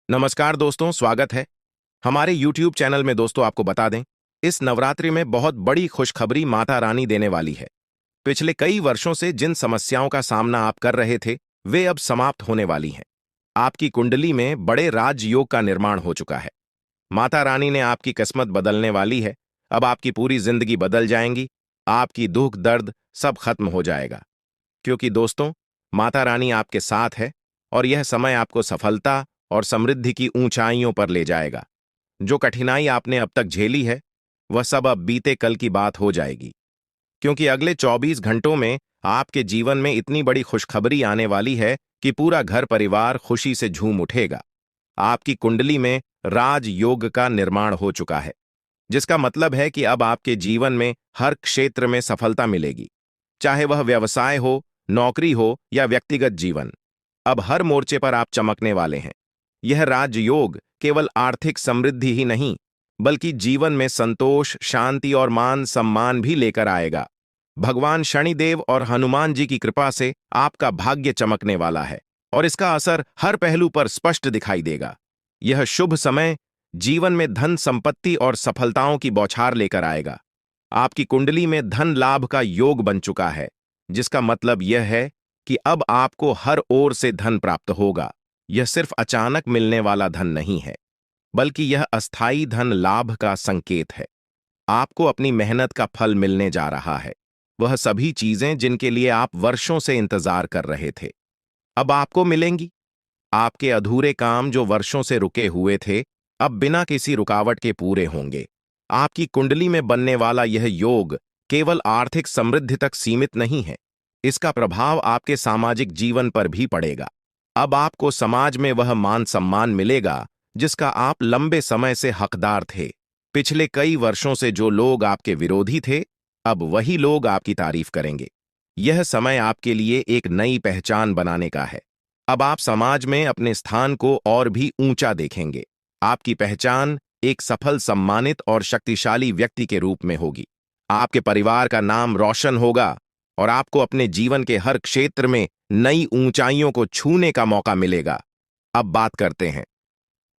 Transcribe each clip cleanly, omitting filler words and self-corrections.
नमस्कार दोस्तों, स्वागत है हमारे YouTube चैनल में। दोस्तों, आपको बता दें, इस नवरात्रि में बहुत बड़ी खुशखबरी माता रानी देने वाली है। पिछले कई वर्षों से जिन समस्याओं का सामना आप कर रहे थे, वे अब समाप्त होने वाली हैं। आपकी कुंडली में बड़े राजयोग का निर्माण हो चुका है। माता रानी ने आपकी किस्मत बदलने वाली है। अब आपकी पूरी जिंदगी बदल जाएंगी। आपकी दुख दर्द सब खत्म हो जाएगा, क्योंकि दोस्तों, माता रानी आपके साथ है और यह समय आपको सफलता और समृद्धि की ऊंचाइयों पर ले जाएगा। जो कठिनाई आपने अब तक झेली है, वह सब अब बीते कल की बात हो जाएगी, क्योंकि अगले 24 घंटों में आपके जीवन में इतनी बड़ी खुशखबरी आने वाली है कि पूरा घर परिवार खुशी से झूम उठेगा। आपकी कुंडली में राजयोग का निर्माण हो चुका है, जिसका मतलब है कि अब आपके जीवन में हर क्षेत्र में सफलता मिलेगी, चाहे वह व्यवसाय हो, नौकरी हो या व्यक्तिगत जीवन। अब हर मोर्चे पर आप चमकने वाले हैं। यह राजयोग केवल आर्थिक समृद्धि ही नहीं, बल्कि जीवन में संतोष, शांति और मान सम्मान भी लेकर आएगा। भगवान शनिदेव और हनुमान जी की कृपा से आपका भाग्य चमकने वाला है और इसका असर हर पहलू पर स्पष्ट दिखाई देगा। यह शुभ समय जीवन में धन संपत्ति और सफलताओं की बौछार लेकर आएगा। आपकी कुंडली में धन लाभ का योग बन चुका है, जिसका मतलब यह है कि अब आपको हर ओर से धन प्राप्त होगा। यह सिर्फ अचानक मिलने वाला धन नहीं है, बल्कि यह अस्थायी धन लाभ का संकेत है। आपको अपनी मेहनत का फल मिलने जा रहा है। वह सभी चीजें जिनके लिए आप वर्षों से इंतजार कर रहे थे, अब आपको मिलेंगी। आपके अधूरे काम जो वर्षों से रुके हुए थे, अब बिना किसी रुकावट के पूरे होंगे। आपकी कुंडली में बनने वाला यह योग केवल आर्थिक समृद्धि तक सीमित नहीं है, इसका प्रभाव आपके सामाजिक जीवन पर भी पड़ेगा। अब आपको समाज में वह मान सम्मान मिलेगा जिसका आप लंबे समय से हकदार थे। पिछले कई वर्षों से जो लोग आपके विरोधी थे, अब वही लोग आपकी तारीफ करेंगे। यह समय आपके लिए एक नई पहचान बनाने का है। अब आप समाज में अपने स्थान को और भी ऊंचा देखेंगे। आपकी पहचान एक सफल, सम्मानित और शक्तिशाली व्यक्ति के रूप में होगी। आपके परिवार का नाम रोशन होगा और आपको अपने जीवन के हर क्षेत्र में नई ऊंचाइयों को छूने का मौका मिलेगा। अब बात करते हैं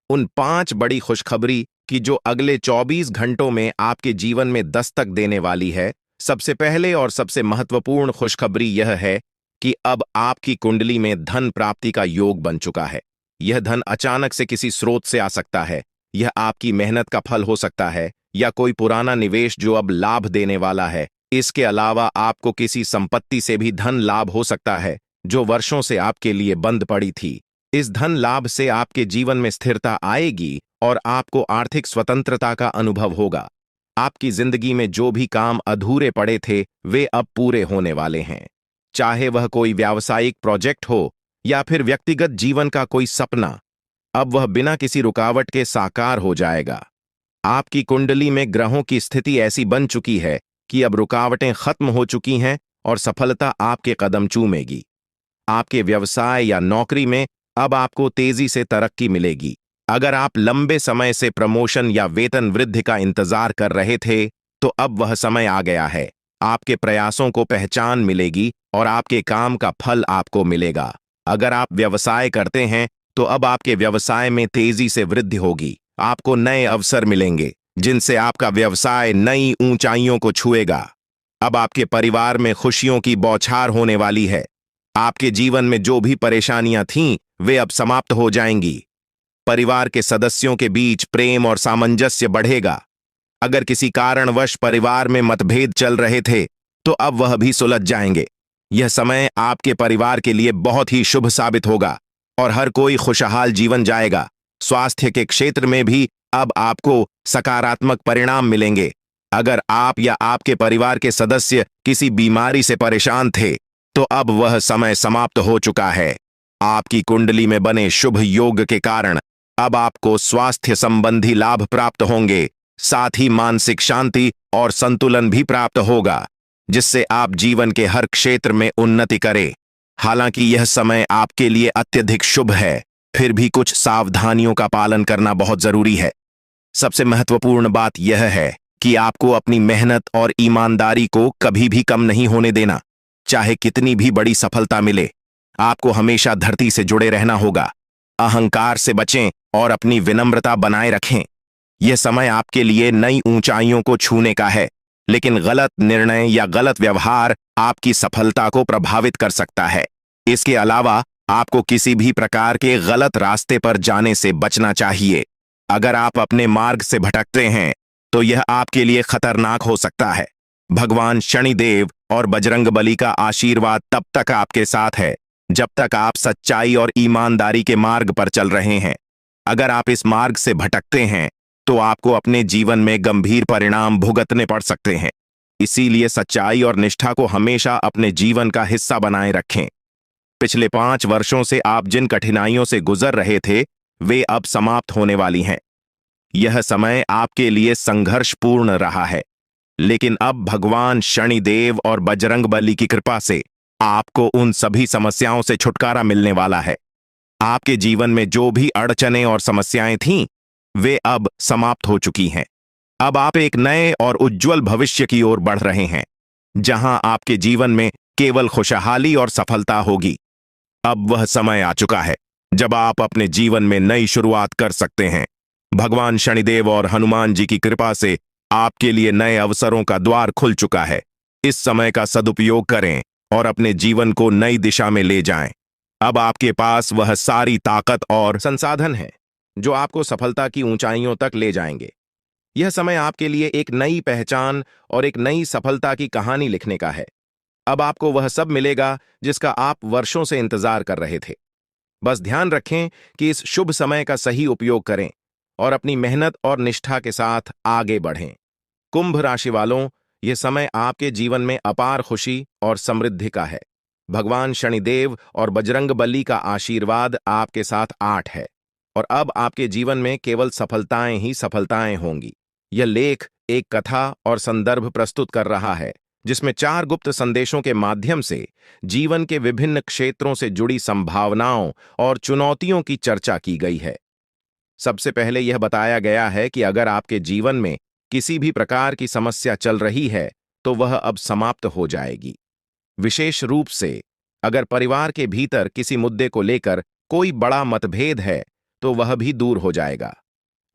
उन 5 बड़ी खुशखबरी की जो अगले 24 घंटों में आपके जीवन में दस्तक देने वाली है। सबसे पहले और सबसे महत्वपूर्ण खुशखबरी यह है कि अब आपकी कुंडली में धन प्राप्ति का योग बन चुका है। यह धन अचानक से किसी स्रोत से आ सकता है। यह आपकी मेहनत का फल हो सकता है या कोई पुराना निवेश जो अब लाभ देने वाला है। इसके अलावा आपको किसी संपत्ति से भी धन लाभ हो सकता है जो वर्षों से आपके लिए बंद पड़ी थी। इस धन लाभ से आपके जीवन में स्थिरता आएगी और आपको आर्थिक स्वतंत्रता का अनुभव होगा। आपकी जिंदगी में जो भी काम अधूरे पड़े थे, वे अब पूरे होने वाले हैं। चाहे वह कोई व्यावसायिक प्रोजेक्ट हो या फिर व्यक्तिगत जीवन का कोई सपना, अब वह बिना किसी रुकावट के साकार हो जाएगा। आपकी कुंडली में ग्रहों की स्थिति ऐसी बन चुकी है कि अब रुकावटें खत्म हो चुकी हैं और सफलता आपके कदम चूमेगी। आपके व्यवसाय या नौकरी में अब आपको तेजी से तरक्की मिलेगी। अगर आप लंबे समय से प्रमोशन या वेतन वृद्धि का इंतजार कर रहे थे, तो अब वह समय आ गया है। आपके प्रयासों को पहचान मिलेगी और आपके काम का फल आपको मिलेगा। अगर आप व्यवसाय करते हैं, तो अब आपके व्यवसाय में तेजी से वृद्धि होगी। आपको नए अवसर मिलेंगे जिनसे आपका व्यवसाय नई ऊंचाइयों को छुएगा। अब आपके परिवार में खुशियों की बौछार होने वाली है। आपके जीवन में जो भी परेशानियां थीं, वे अब समाप्त हो जाएंगी। परिवार के सदस्यों के बीच प्रेम और सामंजस्य बढ़ेगा। अगर किसी कारणवश परिवार में मतभेद चल रहे थे, तो अब वह भी सुलझ जाएंगे। यह समय आपके परिवार के लिए बहुत ही शुभ साबित होगा और हर कोई खुशहाल जीवन जाएगा। स्वास्थ्य के क्षेत्र में भी अब आपको सकारात्मक परिणाम मिलेंगे। अगर आप या आपके परिवार के सदस्य किसी बीमारी से परेशान थे, तो अब वह समय समाप्त हो चुका है। आपकी कुंडली में बने शुभ योग के कारण अब आपको स्वास्थ्य संबंधी लाभ प्राप्त होंगे। साथ ही मानसिक शांति और संतुलन भी प्राप्त होगा, जिससे आप जीवन के हर क्षेत्र में उन्नति करें। हालांकि यह समय आपके लिए अत्यधिक शुभ है, फिर भी कुछ सावधानियों का पालन करना बहुत जरूरी है। सबसे महत्वपूर्ण बात यह है कि आपको अपनी मेहनत और ईमानदारी को कभी भी कम नहीं होने देना। चाहे कितनी भी बड़ी सफलता मिले, आपको हमेशा धरती से जुड़े रहना होगा। अहंकार से बचें और अपनी विनम्रता बनाए रखें। यह समय आपके लिए नई ऊंचाइयों को छूने का है, लेकिन गलत निर्णय या गलत व्यवहार आपकी सफलता को प्रभावित कर सकता है। इसके अलावा आपको किसी भी प्रकार के गलत रास्ते पर जाने से बचना चाहिए। अगर आप अपने मार्ग से भटकते हैं तो यह आपके लिए खतरनाक हो सकता है। भगवान शनिदेव और बजरंगबली का आशीर्वाद तब तक आपके साथ है जब तक आप सच्चाई और ईमानदारी के मार्ग पर चल रहे हैं। अगर आप इस मार्ग से भटकते हैं तो आपको अपने जीवन में गंभीर परिणाम भुगतने पड़ सकते हैं। इसीलिए सच्चाई और निष्ठा को हमेशा अपने जीवन का हिस्सा बनाए रखें। पिछले 5 वर्षों से आप जिन कठिनाइयों से गुजर रहे थे, वे अब समाप्त होने वाली हैं। यह समय आपके लिए संघर्षपूर्ण रहा है, लेकिन अब भगवान शनिदेव और बजरंगबली की कृपा से आपको उन सभी समस्याओं से छुटकारा मिलने वाला है। आपके जीवन में जो भी अड़चनें और समस्याएं थीं, वे अब समाप्त हो चुकी हैं। अब आप एक नए और उज्जवल भविष्य की ओर बढ़ रहे हैं, जहां आपके जीवन में केवल खुशहाली और सफलता होगी। अब वह समय आ चुका है जब आप अपने जीवन में नई शुरुआत कर सकते हैं। भगवान शनिदेव और हनुमान जी की कृपा से आपके लिए नए अवसरों का द्वार खुल चुका है। इस समय का सदुपयोग करें और अपने जीवन को नई दिशा में ले जाएं। अब आपके पास वह सारी ताकत और संसाधन है जो आपको सफलता की ऊंचाइयों तक ले जाएंगे। यह समय आपके लिए एक नई पहचान और एक नई सफलता की कहानी लिखने का है। अब आपको वह सब मिलेगा जिसका आप वर्षों से इंतजार कर रहे थे। बस ध्यान रखें कि इस शुभ समय का सही उपयोग करें और अपनी मेहनत और निष्ठा के साथ आगे बढ़ें। कुंभ राशि वालों, यह समय आपके जीवन में अपार खुशी और समृद्धि का है। भगवान शनिदेव और बजरंगबली का आशीर्वाद आपके साथ 8 है और अब आपके जीवन में केवल सफलताएं ही सफलताएं होंगी। यह लेख एक कथा और संदर्भ प्रस्तुत कर रहा है जिसमें 4 गुप्त संदेशों के माध्यम से जीवन के विभिन्न क्षेत्रों से जुड़ी संभावनाओं और चुनौतियों की चर्चा की गई है। सबसे पहले यह बताया गया है कि अगर आपके जीवन में किसी भी प्रकार की समस्या चल रही है तो वह अब समाप्त हो जाएगी। विशेष रूप से अगर परिवार के भीतर किसी मुद्दे को लेकर कोई बड़ा मतभेद है तो वह भी दूर हो जाएगा।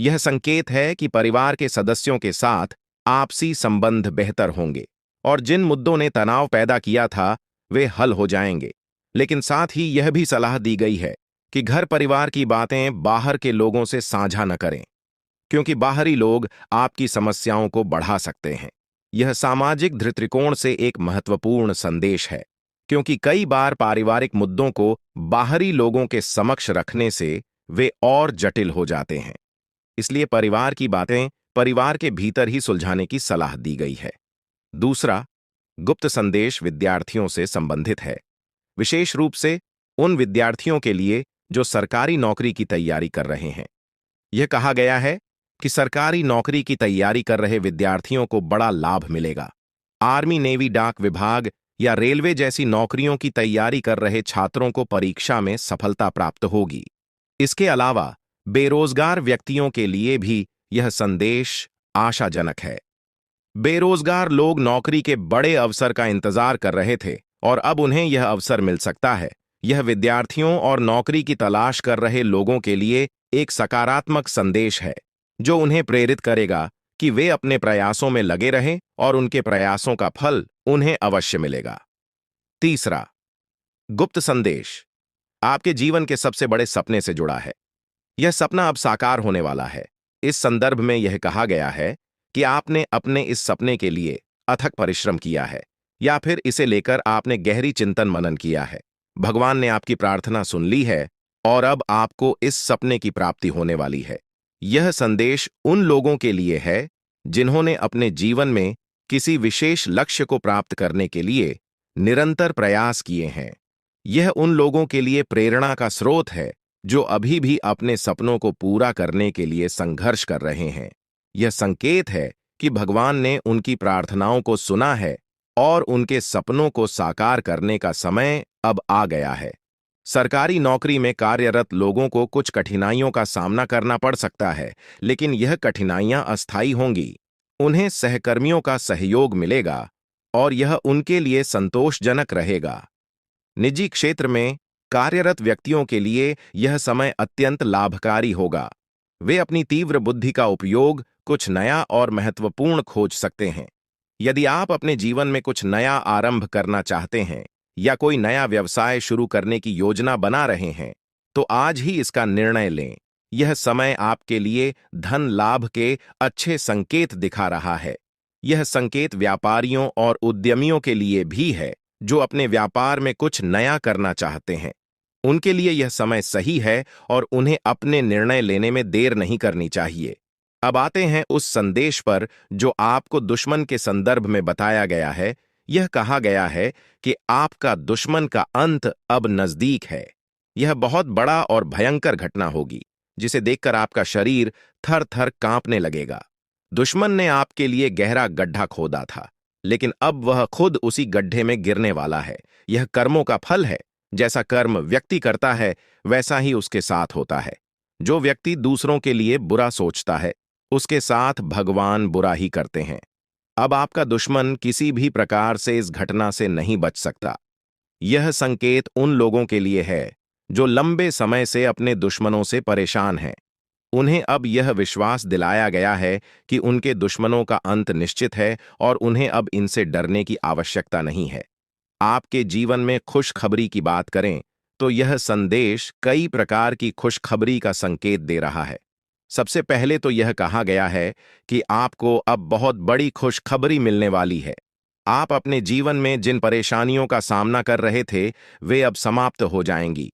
यह संकेत है कि परिवार के सदस्यों के साथ आपसी संबंध बेहतर होंगे और जिन मुद्दों ने तनाव पैदा किया था वे हल हो जाएंगे। लेकिन साथ ही यह भी सलाह दी गई है कि घर परिवार की बातें बाहर के लोगों से साझा न करें, क्योंकि बाहरी लोग आपकी समस्याओं को बढ़ा सकते हैं। यह सामाजिक दृष्टिकोण से एक महत्वपूर्ण संदेश है, क्योंकि कई बार पारिवारिक मुद्दों को बाहरी लोगों के समक्ष रखने से वे और जटिल हो जाते हैं। इसलिए परिवार की बातें परिवार के भीतर ही सुलझाने की सलाह दी गई है। दूसरा गुप्त संदेश विद्यार्थियों से संबंधित है, विशेष रूप से उन विद्यार्थियों के लिए जो सरकारी नौकरी की तैयारी कर रहे हैं। यह कहा गया है कि सरकारी नौकरी की तैयारी कर रहे विद्यार्थियों को बड़ा लाभ मिलेगा। आर्मी, नेवी, डाक विभाग या रेलवे जैसी नौकरियों की तैयारी कर रहे छात्रों को परीक्षा में सफलता प्राप्त होगी। इसके अलावा बेरोजगार व्यक्तियों के लिए भी यह संदेश आशाजनक है। बेरोजगार लोग नौकरी के बड़े अवसर का इंतजार कर रहे थे और अब उन्हें यह अवसर मिल सकता है। यह विद्यार्थियों और नौकरी की तलाश कर रहे लोगों के लिए एक सकारात्मक संदेश है जो उन्हें प्रेरित करेगा कि वे अपने प्रयासों में लगे रहें और उनके प्रयासों का फल उन्हें अवश्य मिलेगा। तीसरा गुप्त संदेश आपके जीवन के सबसे बड़े सपने से जुड़ा है। यह सपना अब साकार होने वाला है। इस संदर्भ में यह कहा गया है कि आपने अपने इस सपने के लिए अथक परिश्रम किया है या फिर इसे लेकर आपने गहरी चिंतन मनन किया है। भगवान ने आपकी प्रार्थना सुन ली है और अब आपको इस सपने की प्राप्ति होने वाली है। यह संदेश उन लोगों के लिए है जिन्होंने अपने जीवन में किसी विशेष लक्ष्य को प्राप्त करने के लिए निरंतर प्रयास किए हैं। यह उन लोगों के लिए प्रेरणा का स्रोत है जो अभी भी अपने सपनों को पूरा करने के लिए संघर्ष कर रहे हैं। यह संकेत है कि भगवान ने उनकी प्रार्थनाओं को सुना है और उनके सपनों को साकार करने का समय अब आ गया है। सरकारी नौकरी में कार्यरत लोगों को कुछ कठिनाइयों का सामना करना पड़ सकता है, लेकिन यह कठिनाइयां अस्थायी होंगी। उन्हें सहकर्मियों का सहयोग मिलेगा और यह उनके लिए संतोषजनक रहेगा। निजी क्षेत्र में कार्यरत व्यक्तियों के लिए यह समय अत्यंत लाभकारी होगा। वे अपनी तीव्र बुद्धि का उपयोग कुछ नया और महत्वपूर्ण खोज सकते हैं। यदि आप अपने जीवन में कुछ नया आरंभ करना चाहते हैं या कोई नया व्यवसाय शुरू करने की योजना बना रहे हैं, तो आज ही इसका निर्णय लें। यह समय आपके लिए धन लाभ के अच्छे संकेत दिखा रहा है। यह संकेत व्यापारियों और उद्यमियों के लिए भी है जो अपने व्यापार में कुछ नया करना चाहते हैं। उनके लिए यह समय सही है और उन्हें अपने निर्णय लेने में देर नहीं करनी चाहिए। अब आते हैं उस संदेश पर जो आपको दुश्मन के संदर्भ में बताया गया है। यह कहा गया है कि आपका दुश्मन का अंत अब नजदीक है। यह बहुत बड़ा और भयंकर घटना होगी जिसे देखकर आपका शरीर थर थर कांपने लगेगा। दुश्मन ने आपके लिए गहरा गड्ढा खोदा था, लेकिन अब वह खुद उसी गड्ढे में गिरने वाला है। यह कर्मों का फल है। जैसा कर्म व्यक्ति करता है वैसा ही उसके साथ होता है। जो व्यक्ति दूसरों के लिए बुरा सोचता है उसके साथ भगवान बुरा ही करते हैं। अब आपका दुश्मन किसी भी प्रकार से इस घटना से नहीं बच सकता। यह संकेत उन लोगों के लिए है जो लंबे समय से अपने दुश्मनों से परेशान हैं। उन्हें अब यह विश्वास दिलाया गया है कि उनके दुश्मनों का अंत निश्चित है और उन्हें अब इनसे डरने की आवश्यकता नहीं है। आपके जीवन में खुशखबरी की बात करें तो यह संदेश कई प्रकार की खुशखबरी का संकेत दे रहा है। सबसे पहले तो यह कहा गया है कि आपको अब बहुत बड़ी खुशखबरी मिलने वाली है। आप अपने जीवन में जिन परेशानियों का सामना कर रहे थे वे अब समाप्त हो जाएंगी।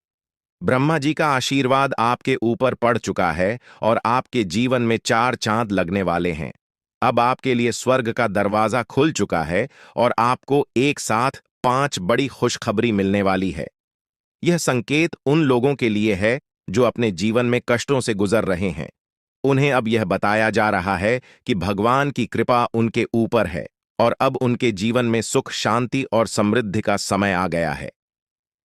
ब्रह्मा जी का आशीर्वाद आपके ऊपर पड़ चुका है और आपके जीवन में 4 चांद लगने वाले हैं। अब आपके लिए स्वर्ग का दरवाजा खुल चुका है और आपको एक साथ 5 बड़ी खुशखबरी मिलने वाली है। यह संकेत उन लोगों के लिए है जो अपने जीवन में कष्टों से गुजर रहे हैं। उन्हें अब यह बताया जा रहा है कि भगवान की कृपा उनके ऊपर है और अब उनके जीवन में सुख, शांति और समृद्धि का समय आ गया है।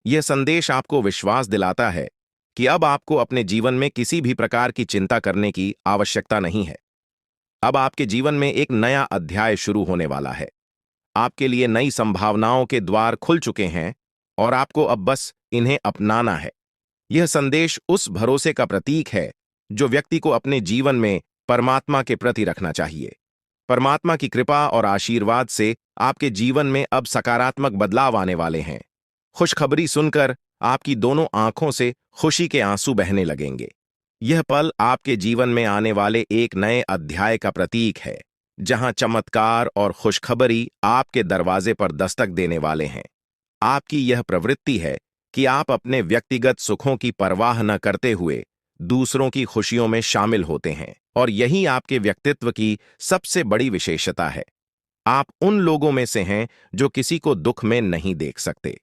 यह संदेश आपको विश्वास दिलाता है कि अब आपको अपने जीवन में किसी भी प्रकार की चिंता करने की आवश्यकता नहीं है। अब आपके जीवन में एक नया अध्याय शुरू होने वाला है। आपके लिए नई संभावनाओं के द्वार खुल चुके हैं और आपको अब बस इन्हें अपनाना है। यह संदेश उस भरोसे का प्रतीक है जो व्यक्ति को अपने जीवन में परमात्मा के प्रति रखना चाहिए। परमात्मा की कृपा और आशीर्वाद से आपके जीवन में अब सकारात्मक बदलाव आने वाले हैं। खुशखबरी सुनकर आपकी दोनों आंखों से खुशी के आंसू बहने लगेंगे। यह पल आपके जीवन में आने वाले एक नए अध्याय का प्रतीक है, जहां चमत्कार और खुशखबरी आपके दरवाजे पर दस्तक देने वाले हैं। आपकी यह प्रवृत्ति है कि आप अपने व्यक्तिगत सुखों की परवाह न करते हुए दूसरों की खुशियों में शामिल होते हैं और यही आपके व्यक्तित्व की सबसे बड़ी विशेषता है। आप उन लोगों में से हैं जो किसी को दुख में नहीं देख सकते।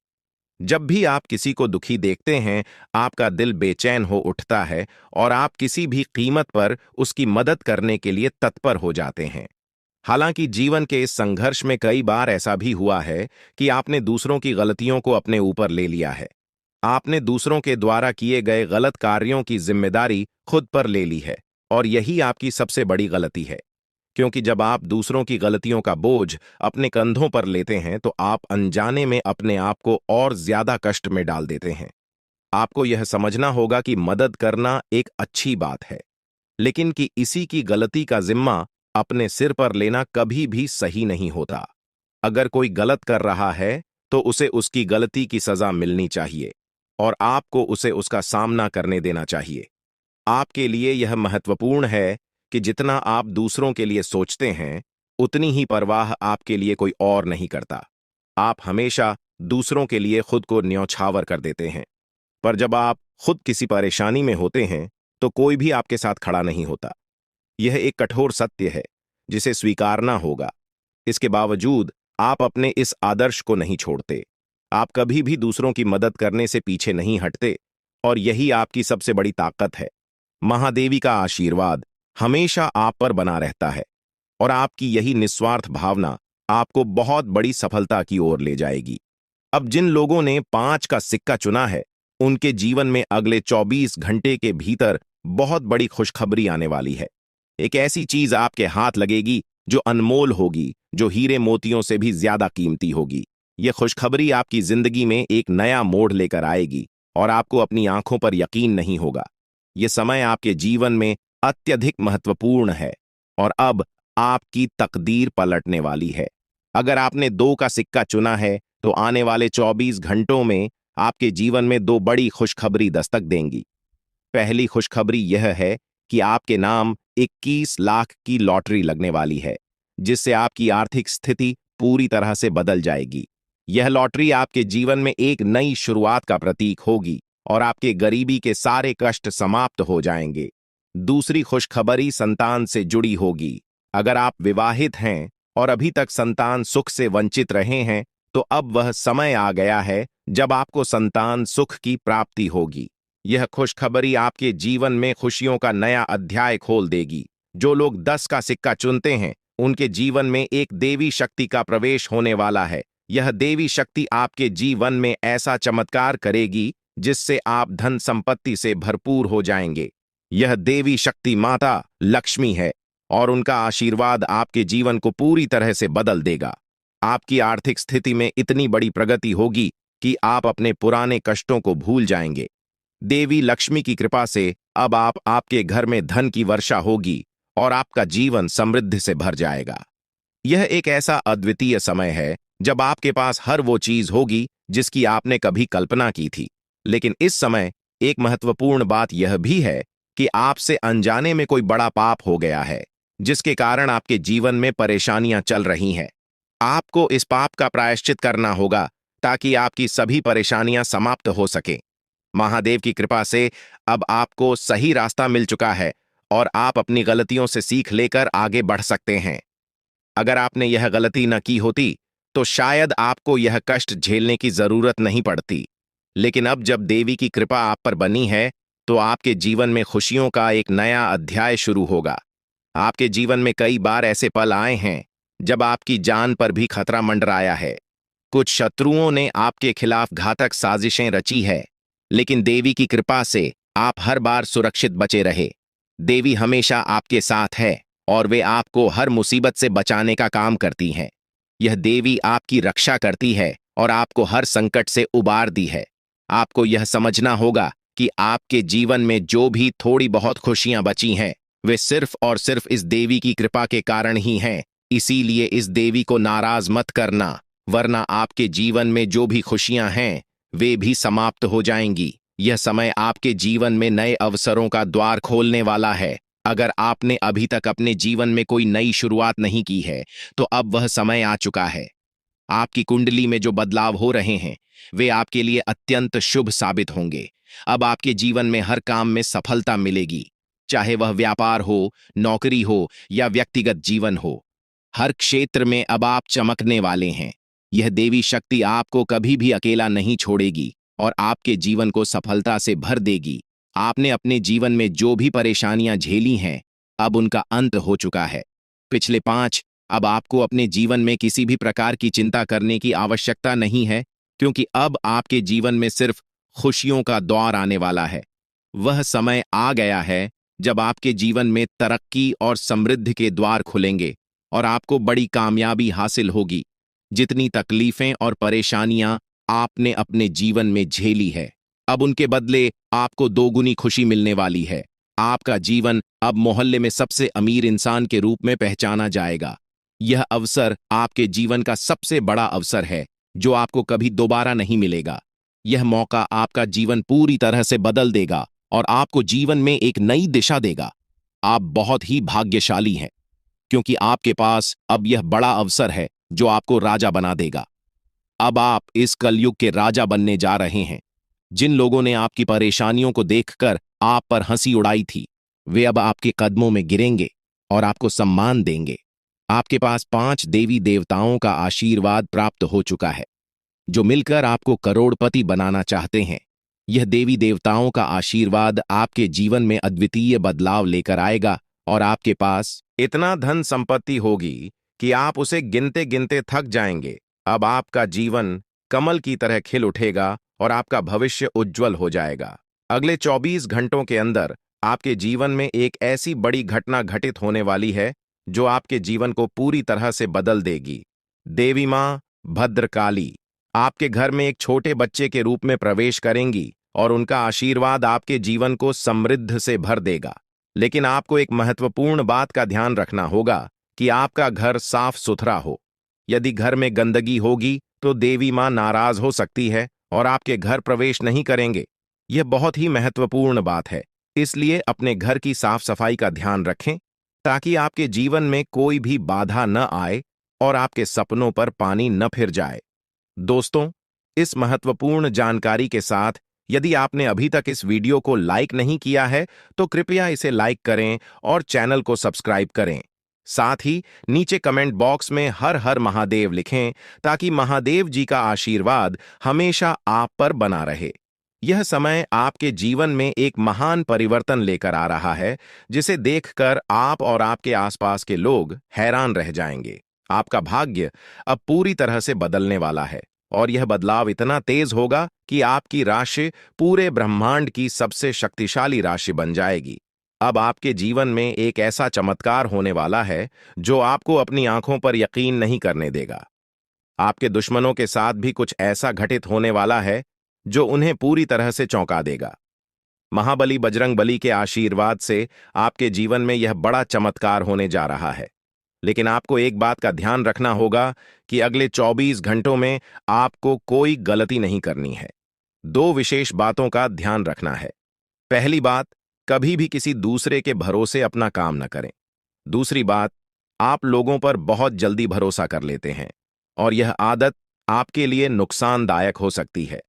जब भी आप किसी को दुखी देखते हैं, आपका दिल बेचैन हो उठता है और आप किसी भी कीमत पर उसकी मदद करने के लिए तत्पर हो जाते हैं। हालांकि जीवन के इस संघर्ष में कई बार ऐसा भी हुआ है कि आपने दूसरों की गलतियों को अपने ऊपर ले लिया है। आपने दूसरों के द्वारा किए गए गलत कार्यों की जिम्मेदारी खुद पर ले ली है और यही आपकी सबसे बड़ी गलती है, क्योंकि जब आप दूसरों की गलतियों का बोझ अपने कंधों पर लेते हैं तो आप अनजाने में अपने आप को और ज्यादा कष्ट में डाल देते हैं। आपको यह समझना होगा कि मदद करना एक अच्छी बात है, लेकिन कि इसी की गलती का जिम्मा अपने सिर पर लेना कभी भी सही नहीं होता। अगर कोई गलत कर रहा है तो उसे उसकी गलती की सजा मिलनी चाहिए और आपको उसे उसका सामना करने देना चाहिए। आपके लिए यह महत्वपूर्ण है कि जितना आप दूसरों के लिए सोचते हैं, उतनी ही परवाह आपके लिए कोई और नहीं करता। आप हमेशा दूसरों के लिए खुद को न्यौछावर कर देते हैं, पर जब आप खुद किसी परेशानी में होते हैं तो कोई भी आपके साथ खड़ा नहीं होता। यह एक कठोर सत्य है जिसे स्वीकारना होगा। इसके बावजूद आप अपने इस आदर्श को नहीं छोड़ते। आप कभी भी दूसरों की मदद करने से पीछे नहीं हटते और यही आपकी सबसे बड़ी ताकत है। महादेवी का आशीर्वाद हमेशा आप पर बना रहता है और आपकी यही निस्वार्थ भावना आपको बहुत बड़ी सफलता की ओर ले जाएगी। अब जिन लोगों ने 5 का सिक्का चुना है, उनके जीवन में अगले 24 घंटे के भीतर बहुत बड़ी खुशखबरी आने वाली है। एक ऐसी चीज आपके हाथ लगेगी जो अनमोल होगी, जो हीरे मोतियों से भी ज्यादा कीमती होगी। यह खुशखबरी आपकी जिंदगी में एक नया मोड़ लेकर आएगी और आपको अपनी आंखों पर यकीन नहीं होगा। ये समय आपके जीवन में अत्यधिक महत्वपूर्ण है और अब आपकी तकदीर पलटने वाली है। अगर आपने 2 का सिक्का चुना है तो आने वाले 24 घंटों में आपके जीवन में 2 बड़ी खुशखबरी दस्तक देंगी। पहली खुशखबरी यह है कि आपके नाम 21 लाख की लॉटरी लगने वाली है, जिससे आपकी आर्थिक स्थिति पूरी तरह से बदल जाएगी। यह लॉटरी आपके जीवन में एक नई शुरुआत का प्रतीक होगी और आपके गरीबी के सारे कष्ट समाप्त हो जाएंगे। दूसरी खुशखबरी संतान से जुड़ी होगी। अगर आप विवाहित हैं और अभी तक संतान सुख से वंचित रहे हैं, तो अब वह समय आ गया है जब आपको संतान सुख की प्राप्ति होगी। यह खुशखबरी आपके जीवन में खुशियों का नया अध्याय खोल देगी। जो लोग 10 का सिक्का चुनते हैं, उनके जीवन में एक देवी शक्ति का प्रवेश होने वाला है। यह देवी शक्ति आपके जीवन में ऐसा चमत्कार करेगी जिससे आप धन संपत्ति से भरपूर हो जाएंगे। यह देवी शक्ति माता लक्ष्मी है और उनका आशीर्वाद आपके जीवन को पूरी तरह से बदल देगा। आपकी आर्थिक स्थिति में इतनी बड़ी प्रगति होगी कि आप अपने पुराने कष्टों को भूल जाएंगे। देवी लक्ष्मी की कृपा से अब आपके घर में धन की वर्षा होगी और आपका जीवन समृद्धि से भर जाएगा। यह एक ऐसा अद्वितीय समय है जब आपके पास हर वो चीज होगी जिसकी आपने कभी कल्पना की थी। लेकिन इस समय एक महत्वपूर्ण बात यह भी है कि आपसे अनजाने में कोई बड़ा पाप हो गया है, जिसके कारण आपके जीवन में परेशानियां चल रही हैं। आपको इस पाप का प्रायश्चित करना होगा ताकि आपकी सभी परेशानियां समाप्त हो सके। महादेव की कृपा से अब आपको सही रास्ता मिल चुका है और आप अपनी गलतियों से सीख लेकर आगे बढ़ सकते हैं। अगर आपने यह गलती न की होती तो शायद आपको यह कष्ट झेलने की जरूरत नहीं पड़ती। लेकिन अब जब देवी की कृपा आप पर बनी है, तो आपके जीवन में खुशियों का एक नया अध्याय शुरू होगा। आपके जीवन में कई बार ऐसे पल आए हैं जब आपकी जान पर भी खतरा मंडराया है। कुछ शत्रुओं ने आपके खिलाफ घातक साजिशें रची है, लेकिन देवी की कृपा से आप हर बार सुरक्षित बचे रहे। देवी हमेशा आपके साथ है और वे आपको हर मुसीबत से बचाने का काम करती हैं। यह देवी आपकी रक्षा करती है और आपको हर संकट से उबार दी है। आपको यह समझना होगा कि आपके जीवन में जो भी थोड़ी बहुत खुशियां बची हैं, वे सिर्फ और सिर्फ इस देवी की कृपा के कारण ही हैं। इसीलिए इस देवी को नाराज मत करना, वरना आपके जीवन में जो भी खुशियां हैं वे भी समाप्त हो जाएंगी। यह समय आपके जीवन में नए अवसरों का द्वार खोलने वाला है। अगर आपने अभी तक अपने जीवन में कोई नई शुरुआत नहीं की है, तो अब वह समय आ चुका है। आपकी कुंडली में जो बदलाव हो रहे हैं वे आपके लिए अत्यंत शुभ साबित होंगे। अब आपके जीवन में हर काम में सफलता मिलेगी, चाहे वह व्यापार हो, नौकरी हो या व्यक्तिगत जीवन हो। हर क्षेत्र में अब आप चमकने वाले हैं। यह देवी शक्ति आपको कभी भी अकेला नहीं छोड़ेगी और आपके जीवन को सफलता से भर देगी। आपने अपने जीवन में जो भी परेशानियां झेली हैं, अब उनका अंत हो चुका है। पिछले 5 अब आपको अपने जीवन में किसी भी प्रकार की चिंता करने की आवश्यकता नहीं है, क्योंकि अब आपके जीवन में सिर्फ खुशियों का दौर आने वाला है। वह समय आ गया है जब आपके जीवन में तरक्की और समृद्धि के द्वार खुलेंगे और आपको बड़ी कामयाबी हासिल होगी। जितनी तकलीफें और परेशानियां आपने अपने जीवन में झेली है, अब उनके बदले आपको दोगुनी खुशी मिलने वाली है। आपका जीवन अब मोहल्ले में सबसे अमीर इंसान के रूप में पहचाना जाएगा। यह अवसर आपके जीवन का सबसे बड़ा अवसर है जो आपको कभी दोबारा नहीं मिलेगा। यह मौका आपका जीवन पूरी तरह से बदल देगा और आपको जीवन में एक नई दिशा देगा। आप बहुत ही भाग्यशाली हैं, क्योंकि आपके पास अब यह बड़ा अवसर है जो आपको राजा बना देगा। अब आप इस कलयुग के राजा बनने जा रहे हैं। जिन लोगों ने आपकी परेशानियों को देखकर आप पर हंसी उड़ाई थी, वे अब आपके कदमों में गिरेंगे और आपको सम्मान देंगे। आपके पास 5 देवी देवताओं का आशीर्वाद प्राप्त हो चुका है, जो मिलकर आपको करोड़पति बनाना चाहते हैं। यह देवी देवताओं का आशीर्वाद आपके जीवन में अद्वितीय बदलाव लेकर आएगा और आपके पास इतना धन संपत्ति होगी कि आप उसे गिनते गिनते थक जाएंगे। अब आपका जीवन कमल की तरह खिल उठेगा और आपका भविष्य उज्जवल हो जाएगा। अगले 24 घंटों के अंदर आपके जीवन में एक ऐसी बड़ी घटना घटित होने वाली है जो आपके जीवन को पूरी तरह से बदल देगी। देवी मां भद्रकाली आपके घर में एक छोटे बच्चे के रूप में प्रवेश करेंगी और उनका आशीर्वाद आपके जीवन को समृद्ध से भर देगा। लेकिन आपको एक महत्वपूर्ण बात का ध्यान रखना होगा कि आपका घर साफ सुथरा हो। यदि घर में गंदगी होगी तो देवी मां नाराज हो सकती है और आपके घर प्रवेश नहीं करेंगे। यह बहुत ही महत्वपूर्ण बात है, इसलिए अपने घर की साफ सफाई का ध्यान रखें ताकि आपके जीवन में कोई भी बाधा न आए और आपके सपनों पर पानी न फिर जाए। दोस्तों, इस महत्वपूर्ण जानकारी के साथ यदि आपने अभी तक इस वीडियो को लाइक नहीं किया है तो कृपया इसे लाइक करें और चैनल को सब्सक्राइब करें। साथ ही नीचे कमेंट बॉक्स में हर हर महादेव लिखें ताकि महादेव जी का आशीर्वाद हमेशा आप पर बना रहे। यह समय आपके जीवन में एक महान परिवर्तन लेकर आ रहा है जिसे देखकर आप और आपके आसपास के लोग हैरान रह जाएंगे। आपका भाग्य अब पूरी तरह से बदलने वाला है और यह बदलाव इतना तेज होगा कि आपकी राशि पूरे ब्रह्मांड की सबसे शक्तिशाली राशि बन जाएगी। अब आपके जीवन में एक ऐसा चमत्कार होने वाला है जो आपको अपनी आंखों पर यकीन नहीं करने देगा। आपके दुश्मनों के साथ भी कुछ ऐसा घटित होने वाला है जो उन्हें पूरी तरह से चौंका देगा। महाबली बजरंगबली के आशीर्वाद से आपके जीवन में यह बड़ा चमत्कार होने जा रहा है। लेकिन आपको एक बात का ध्यान रखना होगा कि अगले 24 घंटों में आपको कोई गलती नहीं करनी है। दो विशेष बातों का ध्यान रखना है। पहली बात, कभी भी किसी दूसरे के भरोसे अपना काम न करें। दूसरी बात, आप लोगों पर बहुत जल्दी भरोसा कर लेते हैं और यह आदत आपके लिए नुकसानदायक हो सकती है।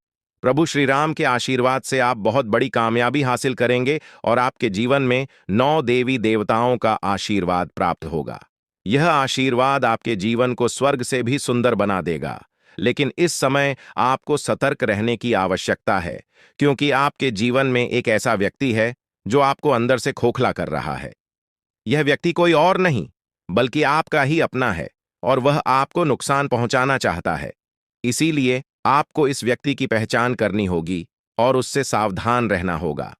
प्रभु श्री राम के आशीर्वाद से आप बहुत बड़ी कामयाबी हासिल करेंगे और आपके जीवन में 9 देवी देवताओं का आशीर्वाद प्राप्त होगा। यह आशीर्वाद आपके जीवन को स्वर्ग से भी सुंदर बना देगा। लेकिन इस समय आपको सतर्क रहने की आवश्यकता है क्योंकि आपके जीवन में एक ऐसा व्यक्ति है जो आपको अंदर से खोखला कर रहा है। यह व्यक्ति कोई और नहीं बल्कि आपका ही अपना है और वह आपको नुकसान पहुंचाना चाहता है। इसीलिए आपको इस व्यक्ति की पहचान करनी होगी और उससे सावधान रहना होगा,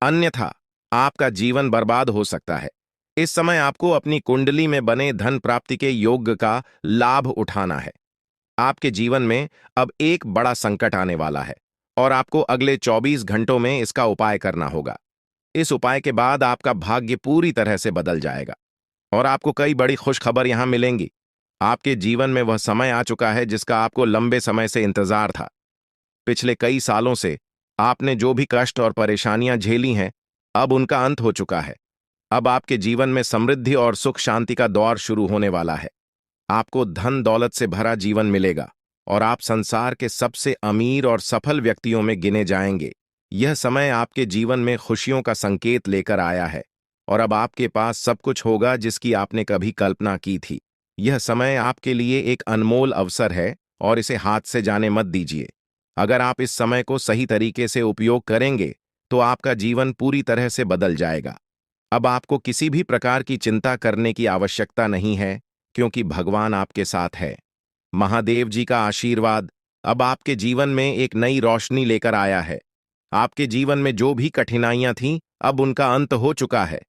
अन्यथा आपका जीवन बर्बाद हो सकता है। इस समय आपको अपनी कुंडली में बने धन प्राप्ति के योग का लाभ उठाना है। आपके जीवन में अब एक बड़ा संकट आने वाला है और आपको अगले 24 घंटों में इसका उपाय करना होगा। इस उपाय के बाद आपका भाग्य पूरी तरह से बदल जाएगा और आपको कई बड़ी खुशखबर यहां मिलेंगी। आपके जीवन में वह समय आ चुका है जिसका आपको लंबे समय से इंतजार था। पिछले कई सालों से आपने जो भी कष्ट और परेशानियां झेली हैं, अब उनका अंत हो चुका है। अब आपके जीवन में समृद्धि और सुख शांति का दौर शुरू होने वाला है। आपको धन दौलत से भरा जीवन मिलेगा और आप संसार के सबसे अमीर और सफल व्यक्तियों में गिने जाएंगे। यह समय आपके जीवन में खुशियों का संकेत लेकर आया है और अब आपके पास सब कुछ होगा जिसकी आपने कभी कल्पना की थी। यह समय आपके लिए एक अनमोल अवसर है और इसे हाथ से जाने मत दीजिए। अगर आप इस समय को सही तरीके से उपयोग करेंगे तो आपका जीवन पूरी तरह से बदल जाएगा। अब आपको किसी भी प्रकार की चिंता करने की आवश्यकता नहीं है क्योंकि भगवान आपके साथ है। महादेव जी का आशीर्वाद अब आपके जीवन में एक नई रोशनी लेकर आया है। आपके जीवन में जो भी कठिनाइयां थीं, अब उनका अंत हो चुका है।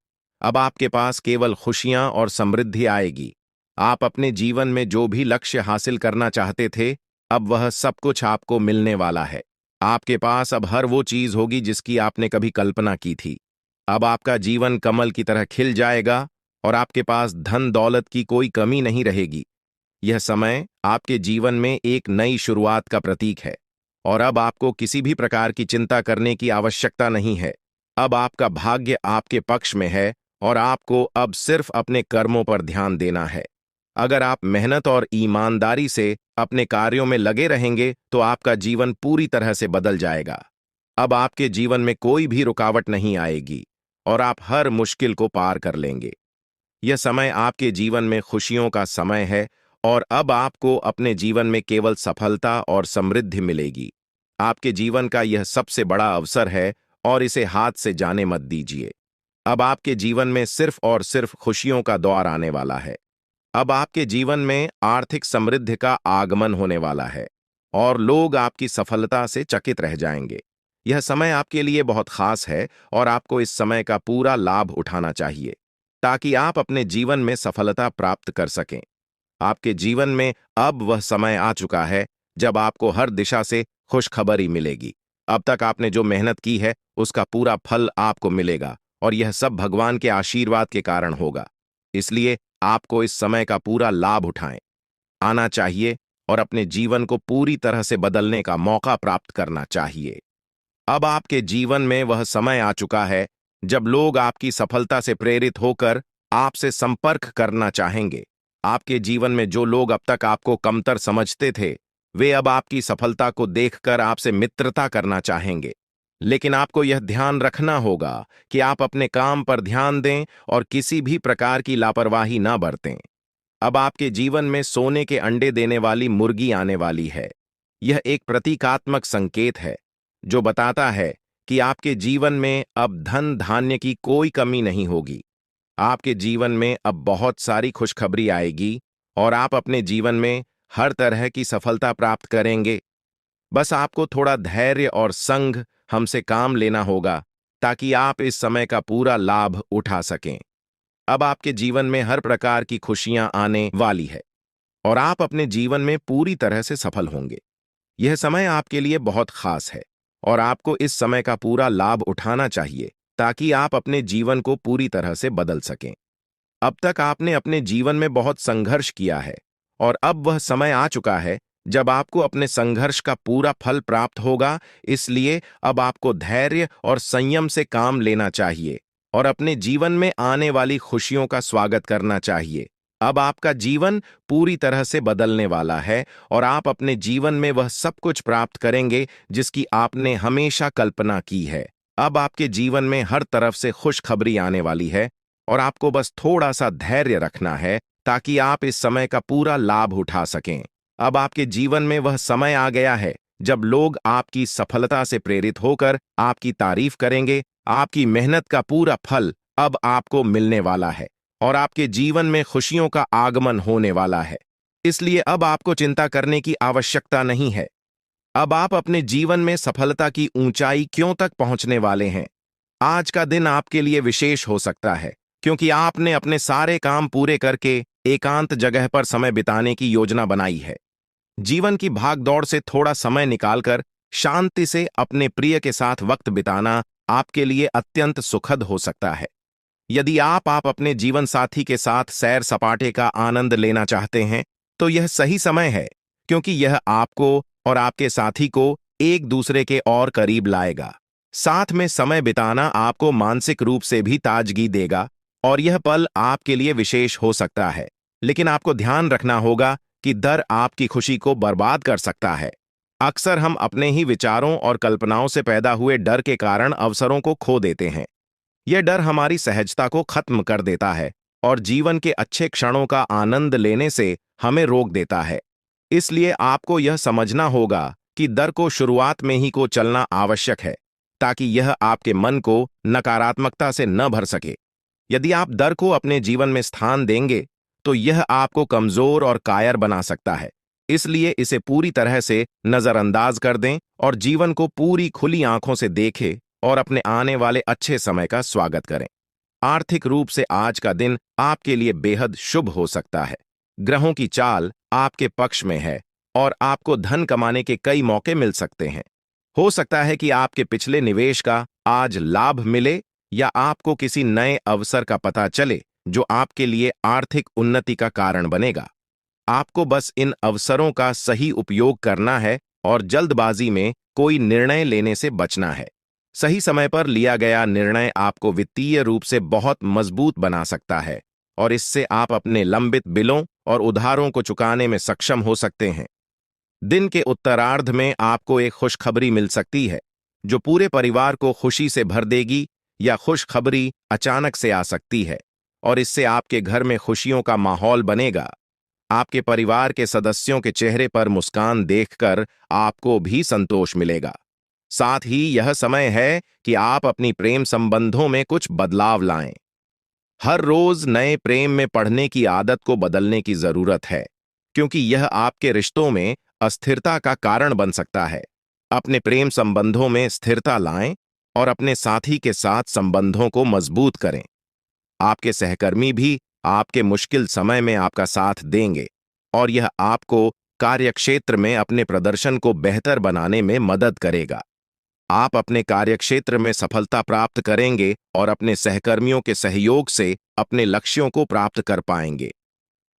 अब आपके पास केवल खुशियां और समृद्धि आएगी। आप अपने जीवन में जो भी लक्ष्य हासिल करना चाहते थे, अब वह सब कुछ आपको मिलने वाला है। आपके पास अब हर वो चीज होगी जिसकी आपने कभी कल्पना की थी। अब आपका जीवन कमल की तरह खिल जाएगा और आपके पास धन दौलत की कोई कमी नहीं रहेगी। यह समय आपके जीवन में एक नई शुरुआत का प्रतीक है और अब आपको किसी भी प्रकार की चिंता करने की आवश्यकता नहीं है। अब आपका भाग्य आपके पक्ष में है और आपको अब सिर्फ अपने कर्मों पर ध्यान देना है। अगर आप मेहनत और ईमानदारी से अपने कार्यों में लगे रहेंगे तो आपका जीवन पूरी तरह से बदल जाएगा। अब आपके जीवन में कोई भी रुकावट नहीं आएगी और आप हर मुश्किल को पार कर लेंगे। यह समय आपके जीवन में खुशियों का समय है और अब आपको अपने जीवन में केवल सफलता और समृद्धि मिलेगी। आपके जीवन का यह सबसे बड़ा अवसर है और इसे हाथ से जाने मत दीजिए। अब आपके जीवन में सिर्फ और सिर्फ खुशियों का दौर आने वाला है। अब आपके जीवन में आर्थिक समृद्धि का आगमन होने वाला है और लोग आपकी सफलता से चकित रह जाएंगे। यह समय आपके लिए बहुत खास है और आपको इस समय का पूरा लाभ उठाना चाहिए ताकि आप अपने जीवन में सफलता प्राप्त कर सकें। आपके जीवन में अब वह समय आ चुका है जब आपको हर दिशा से खुशखबरी मिलेगी। अब तक आपने जो मेहनत की है उसका पूरा फल आपको मिलेगा और यह सब भगवान के आशीर्वाद के कारण होगा। इसलिए आपको इस समय का पूरा लाभ उठाएं आना चाहिए और अपने जीवन को पूरी तरह से बदलने का मौका प्राप्त करना चाहिए। अब आपके जीवन में वह समय आ चुका है जब लोग आपकी सफलता से प्रेरित होकर आपसे संपर्क करना चाहेंगे। आपके जीवन में जो लोग अब तक आपको कमतर समझते थे, वे अब आपकी सफलता को देखकर आपसे मित्रता करना चाहेंगे। लेकिन आपको यह ध्यान रखना होगा कि आप अपने काम पर ध्यान दें और किसी भी प्रकार की लापरवाही ना बरतें। अब आपके जीवन में सोने के अंडे देने वाली मुर्गी आने वाली है। यह एक प्रतीकात्मक संकेत है जो बताता है कि आपके जीवन में अब धन धान्य की कोई कमी नहीं होगी। आपके जीवन में अब बहुत सारी खुशखबरी आएगी और आप अपने जीवन में हर तरह की सफलता प्राप्त करेंगे। बस आपको थोड़ा धैर्य और संग हमसे काम लेना होगा ताकि आप इस समय का पूरा लाभ उठा सकें। अब आपके जीवन में हर प्रकार की खुशियां आने वाली है और आप अपने जीवन में पूरी तरह से सफल होंगे। यह समय आपके लिए बहुत खास है और आपको इस समय का पूरा लाभ उठाना चाहिए ताकि आप अपने जीवन को पूरी तरह से बदल सकें। अब तक आपने अपने जीवन में बहुत संघर्ष किया है और अब वह समय आ चुका है जब आपको अपने संघर्ष का पूरा फल प्राप्त होगा। इसलिए अब आपको धैर्य और संयम से काम लेना चाहिए और अपने जीवन में आने वाली खुशियों का स्वागत करना चाहिए। अब आपका जीवन पूरी तरह से बदलने वाला है और आप अपने जीवन में वह सब कुछ प्राप्त करेंगे जिसकी आपने हमेशा कल्पना की है। अब आपके जीवन में हर तरफ से खुशखबरी आने वाली है और आपको बस थोड़ा सा धैर्य रखना है ताकि आप इस समय का पूरा लाभ उठा सकें। अब आपके जीवन में वह समय आ गया है जब लोग आपकी सफलता से प्रेरित होकर आपकी तारीफ करेंगे। आपकी मेहनत का पूरा फल अब आपको मिलने वाला है और आपके जीवन में खुशियों का आगमन होने वाला है। इसलिए अब आपको चिंता करने की आवश्यकता नहीं है। अब आप अपने जीवन में सफलता की ऊंचाई क्यों तक पहुंचने वाले हैं। आज का दिन आपके लिए विशेष हो सकता है क्योंकि आपने अपने सारे काम पूरे करके एकांत जगह पर समय बिताने की योजना बनाई है। जीवन की भागदौड़ से थोड़ा समय निकालकर शांति से अपने प्रिय के साथ वक्त बिताना आपके लिए अत्यंत सुखद हो सकता है। यदि आप अपने जीवन साथी के साथ सैर सपाटे का आनंद लेना चाहते हैं तो यह सही समय है क्योंकि यह आपको और आपके साथी को एक दूसरे के और करीब लाएगा। साथ में समय बिताना आपको मानसिक रूप से भी ताजगी देगा और यह पल आपके लिए विशेष हो सकता है। लेकिन आपको ध्यान रखना होगा कि डर आपकी खुशी को बर्बाद कर सकता है। अक्सर हम अपने ही विचारों और कल्पनाओं से पैदा हुए डर के कारण अवसरों को खो देते हैं। यह डर हमारी सहजता को खत्म कर देता है और जीवन के अच्छे क्षणों का आनंद लेने से हमें रोक देता है। इसलिए आपको यह समझना होगा कि डर को शुरुआत में ही को चलना आवश्यक है ताकि यह आपके मन को नकारात्मकता से न भर सके। यदि आप डर को अपने जीवन में स्थान देंगे तो यह आपको कमजोर और कायर बना सकता है। इसलिए इसे पूरी तरह से नजरअंदाज कर दें और जीवन को पूरी खुली आंखों से देखें और अपने आने वाले अच्छे समय का स्वागत करें। आर्थिक रूप से आज का दिन आपके लिए बेहद शुभ हो सकता है। ग्रहों की चाल आपके पक्ष में है और आपको धन कमाने के कई मौके मिल सकते हैं। हो सकता है कि आपके पिछले निवेश का आज लाभ मिले या आपको किसी नए अवसर का पता चले जो आपके लिए आर्थिक उन्नति का कारण बनेगा। आपको बस इन अवसरों का सही उपयोग करना है और जल्दबाजी में कोई निर्णय लेने से बचना है। सही समय पर लिया गया निर्णय आपको वित्तीय रूप से बहुत मजबूत बना सकता है और इससे आप अपने लंबित बिलों और उधारों को चुकाने में सक्षम हो सकते हैं। दिन के उत्तरार्ध में आपको एक खुशखबरी मिल सकती है जो पूरे परिवार को खुशी से भर देगी या खुशखबरी अचानक से आ सकती है और इससे आपके घर में खुशियों का माहौल बनेगा। आपके परिवार के सदस्यों के चेहरे पर मुस्कान देखकर आपको भी संतोष मिलेगा। साथ ही यह समय है कि आप अपनी प्रेम संबंधों में कुछ बदलाव लाएं। हर रोज नए प्रेम में पढ़ने की आदत को बदलने की जरूरत है क्योंकि यह आपके रिश्तों में अस्थिरता का कारण बन सकता है। अपने प्रेम संबंधों में स्थिरता लाएं और अपने साथी के साथ संबंधों को मजबूत करें। आपके सहकर्मी भी आपके मुश्किल समय में आपका साथ देंगे और यह आपको कार्यक्षेत्र में अपने प्रदर्शन को बेहतर बनाने में मदद करेगा। आप अपने कार्यक्षेत्र में सफलता प्राप्त करेंगे और अपने सहकर्मियों के सहयोग से अपने लक्ष्यों को प्राप्त कर पाएंगे।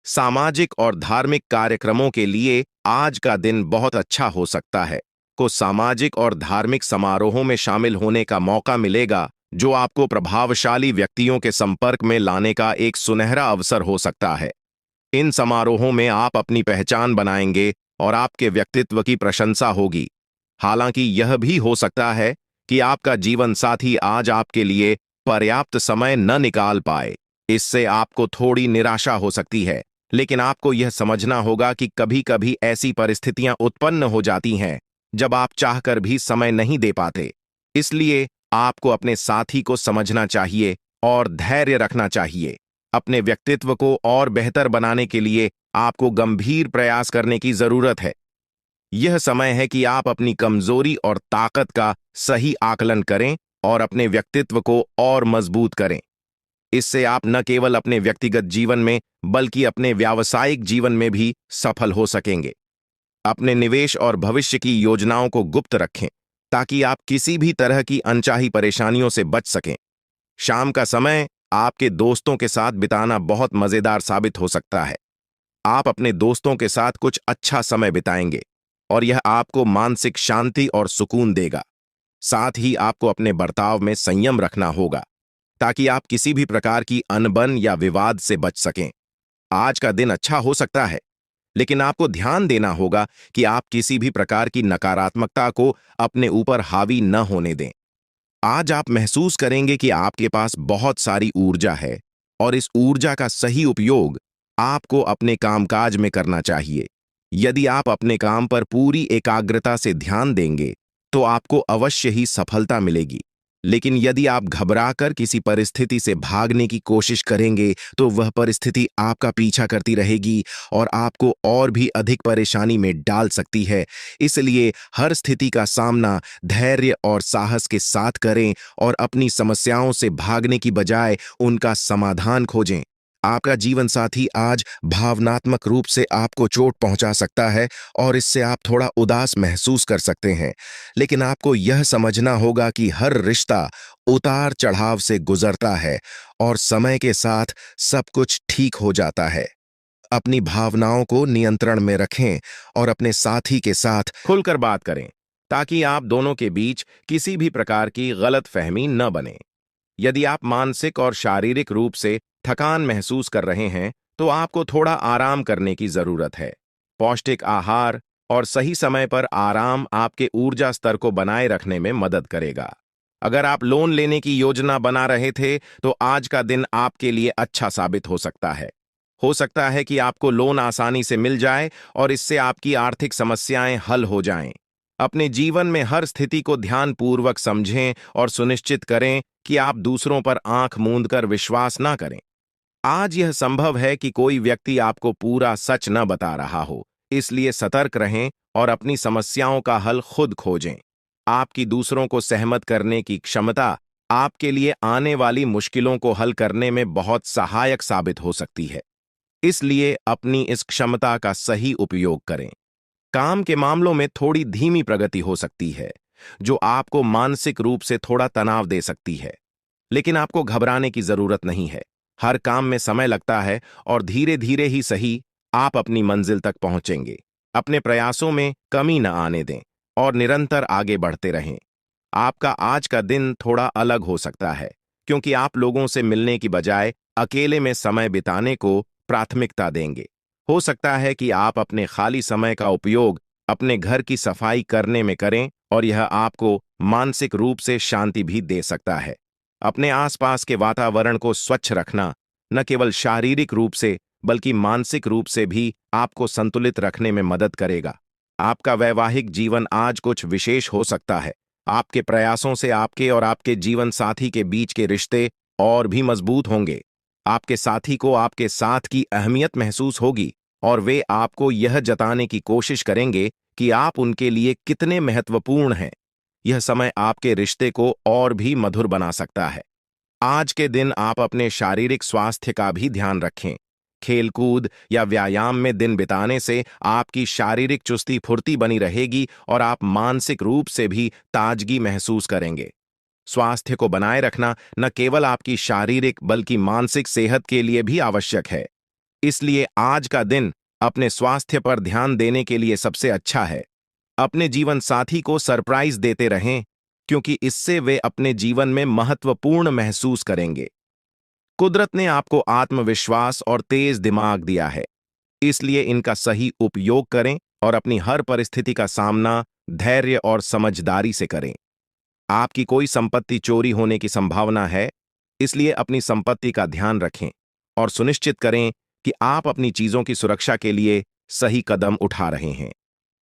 सामाजिक और धार्मिक कार्यक्रमों के लिए आज का दिन बहुत अच्छा हो सकता है। को सामाजिक और धार्मिक समारोहों में शामिल होने का मौका मिलेगा, जो आपको प्रभावशाली व्यक्तियों के संपर्क में लाने का एक सुनहरा अवसर हो सकता है। इन समारोहों में आप अपनी पहचान बनाएंगे और आपके व्यक्तित्व की प्रशंसा होगी। हालांकि यह भी हो सकता है कि आपका जीवन साथी आज आपके लिए पर्याप्त समय न निकाल पाए। इससे आपको थोड़ी निराशा हो सकती है, लेकिन आपको यह समझना होगा कि कभी-कभी ऐसी परिस्थितियां उत्पन्न हो जाती हैं जब आप चाहकर भी समय नहीं दे पाते। इसलिए आपको अपने साथी को समझना चाहिए और धैर्य रखना चाहिए। अपने व्यक्तित्व को और बेहतर बनाने के लिए आपको गंभीर प्रयास करने की जरूरत है। यह समय है कि आप अपनी कमजोरी और ताकत का सही आकलन करें और अपने व्यक्तित्व को और मजबूत करें। इससे आप न केवल अपने व्यक्तिगत जीवन में बल्कि अपने व्यावसायिक जीवन में भी सफल हो सकेंगे। अपने निवेश और भविष्य की योजनाओं को गुप्त रखें ताकि आप किसी भी तरह की अनचाही परेशानियों से बच सकें। शाम का समय आपके दोस्तों के साथ बिताना बहुत मजेदार साबित हो सकता है। आप अपने दोस्तों के साथ कुछ अच्छा समय बिताएंगे और यह आपको मानसिक शांति और सुकून देगा। साथ ही आपको अपने बर्ताव में संयम रखना होगा ताकि आप किसी भी प्रकार की अनबन या विवाद से बच सकें। आज का दिन अच्छा हो सकता है, लेकिन आपको ध्यान देना होगा कि आप किसी भी प्रकार की नकारात्मकता को अपने ऊपर हावी न होने दें। आज आप महसूस करेंगे कि आपके पास बहुत सारी ऊर्जा है और इस ऊर्जा का सही उपयोग आपको अपने कामकाज में करना चाहिए। यदि आप अपने काम पर पूरी एकाग्रता से ध्यान देंगे, तो आपको अवश्य ही सफलता मिलेगी। लेकिन यदि आप घबराकर किसी परिस्थिति से भागने की कोशिश करेंगे, तो वह परिस्थिति आपका पीछा करती रहेगी और आपको और भी अधिक परेशानी में डाल सकती है। इसलिए हर स्थिति का सामना धैर्य और साहस के साथ करें और अपनी समस्याओं से भागने की बजाय उनका समाधान खोजें। आपका जीवन साथी आज भावनात्मक रूप से आपको चोट पहुंचा सकता है और इससे आप थोड़ा उदास महसूस कर सकते हैं, लेकिन आपको यह समझना होगा कि हर रिश्ता उतार चढ़ाव से गुजरता है और समय के साथ सब कुछ ठीक हो जाता है। अपनी भावनाओं को नियंत्रण में रखें और अपने साथी के साथ खुलकर बात करें ताकि आप दोनों के बीच किसी भी प्रकार की गलतफहमी न बने। यदि आप मानसिक और शारीरिक रूप से थकान महसूस कर रहे हैं, तो आपको थोड़ा आराम करने की जरूरत है। पौष्टिक आहार और सही समय पर आराम आपके ऊर्जा स्तर को बनाए रखने में मदद करेगा। अगर आप लोन लेने की योजना बना रहे थे, तो आज का दिन आपके लिए अच्छा साबित हो सकता है। हो सकता है कि आपको लोन आसानी से मिल जाए और इससे आपकी आर्थिक समस्याएं हल हो जाएं। अपने जीवन में हर स्थिति को ध्यानपूर्वक समझें और सुनिश्चित करें कि आप दूसरों पर आंख मूंदकर विश्वास ना करें। आज यह संभव है कि कोई व्यक्ति आपको पूरा सच न बता रहा हो, इसलिए सतर्क रहें और अपनी समस्याओं का हल खुद खोजें। आपकी दूसरों को सहमत करने की क्षमता आपके लिए आने वाली मुश्किलों को हल करने में बहुत सहायक साबित हो सकती है। इसलिए अपनी इस क्षमता का सही उपयोग करें। काम के मामलों में थोड़ी धीमी प्रगति हो सकती है, जो आपको मानसिक रूप से थोड़ा तनाव दे सकती है, लेकिन आपको घबराने की जरूरत नहीं है। हर काम में समय लगता है और धीरे धीरे ही सही आप अपनी मंजिल तक पहुंचेंगे। अपने प्रयासों में कमी न आने दें और निरंतर आगे बढ़ते रहें। आपका आज का दिन थोड़ा अलग हो सकता है, क्योंकि आप लोगों से मिलने की बजाय अकेले में समय बिताने को प्राथमिकता देंगे। हो सकता है कि आप अपने खाली समय का उपयोग अपने घर की सफाई करने में करें और यह आपको मानसिक रूप से शांति भी दे सकता है। अपने आसपास के वातावरण को स्वच्छ रखना न केवल शारीरिक रूप से बल्कि मानसिक रूप से भी आपको संतुलित रखने में मदद करेगा। आपका वैवाहिक जीवन आज कुछ विशेष हो सकता है। आपके प्रयासों से आपके और आपके जीवन साथी के बीच के रिश्ते और भी मजबूत होंगे। आपके साथी को आपके साथ की अहमियत महसूस होगी और वे आपको यह जताने की कोशिश करेंगे कि आप उनके लिए कितने महत्वपूर्ण हैं। यह समय आपके रिश्ते को और भी मधुर बना सकता है। आज के दिन आप अपने शारीरिक स्वास्थ्य का भी ध्यान रखें। खेलकूद या व्यायाम में दिन बिताने से आपकी शारीरिक चुस्ती फुर्ती बनी रहेगी और आप मानसिक रूप से भी ताजगी महसूस करेंगे। स्वास्थ्य को बनाए रखना न केवल आपकी शारीरिक बल्कि मानसिक सेहत के लिए भी आवश्यक है। इसलिए आज का दिन अपने स्वास्थ्य पर ध्यान देने के लिए सबसे अच्छा है। अपने जीवन साथी को सरप्राइज देते रहें, क्योंकि इससे वे अपने जीवन में महत्वपूर्ण महसूस करेंगे। कुदरत ने आपको आत्मविश्वास और तेज दिमाग दिया है, इसलिए इनका सही उपयोग करें और अपनी हर परिस्थिति का सामना धैर्य और समझदारी से करें। आपकी कोई संपत्ति चोरी होने की संभावना है, इसलिए अपनी संपत्ति का ध्यान रखें और सुनिश्चित करें कि आप अपनी चीजों की सुरक्षा के लिए सही कदम उठा रहे हैं।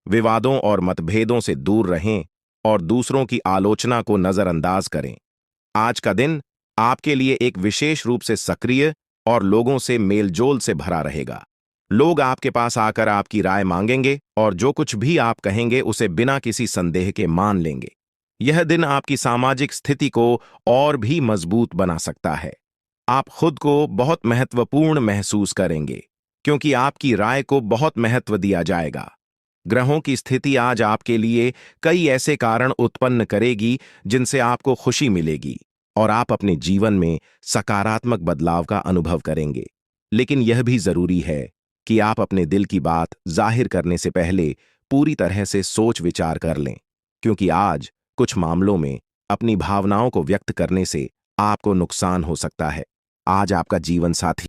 विवादों और मतभेदों से दूर रहें और दूसरों की आलोचना को नजरअंदाज करें। आज का दिन आपके लिए एक विशेष रूप से सक्रिय और लोगों से मेलजोल से भरा रहेगा। लोग आपके पास आकर आपकी राय मांगेंगे और जो कुछ भी आप कहेंगे उसे बिना किसी संदेह के मान लेंगे। यह दिन आपकी सामाजिक स्थिति को और भी मजबूत बना सकता है। आप खुद को बहुत महत्वपूर्ण महसूस करेंगे, क्योंकि आपकी राय को बहुत महत्व दिया जाएगा। ग्रहों की स्थिति आज आपके लिए कई ऐसे कारण उत्पन्न करेगी जिनसे आपको खुशी मिलेगी और आप अपने जीवन में सकारात्मक बदलाव का अनुभव करेंगे। लेकिन यह भी जरूरी है कि आप अपने दिल की बात जाहिर करने से पहले पूरी तरह से सोच विचार कर लें, क्योंकि आज कुछ मामलों में अपनी भावनाओं को व्यक्त करने से आपको नुकसान हो सकता है। आज आपका जीवन साथी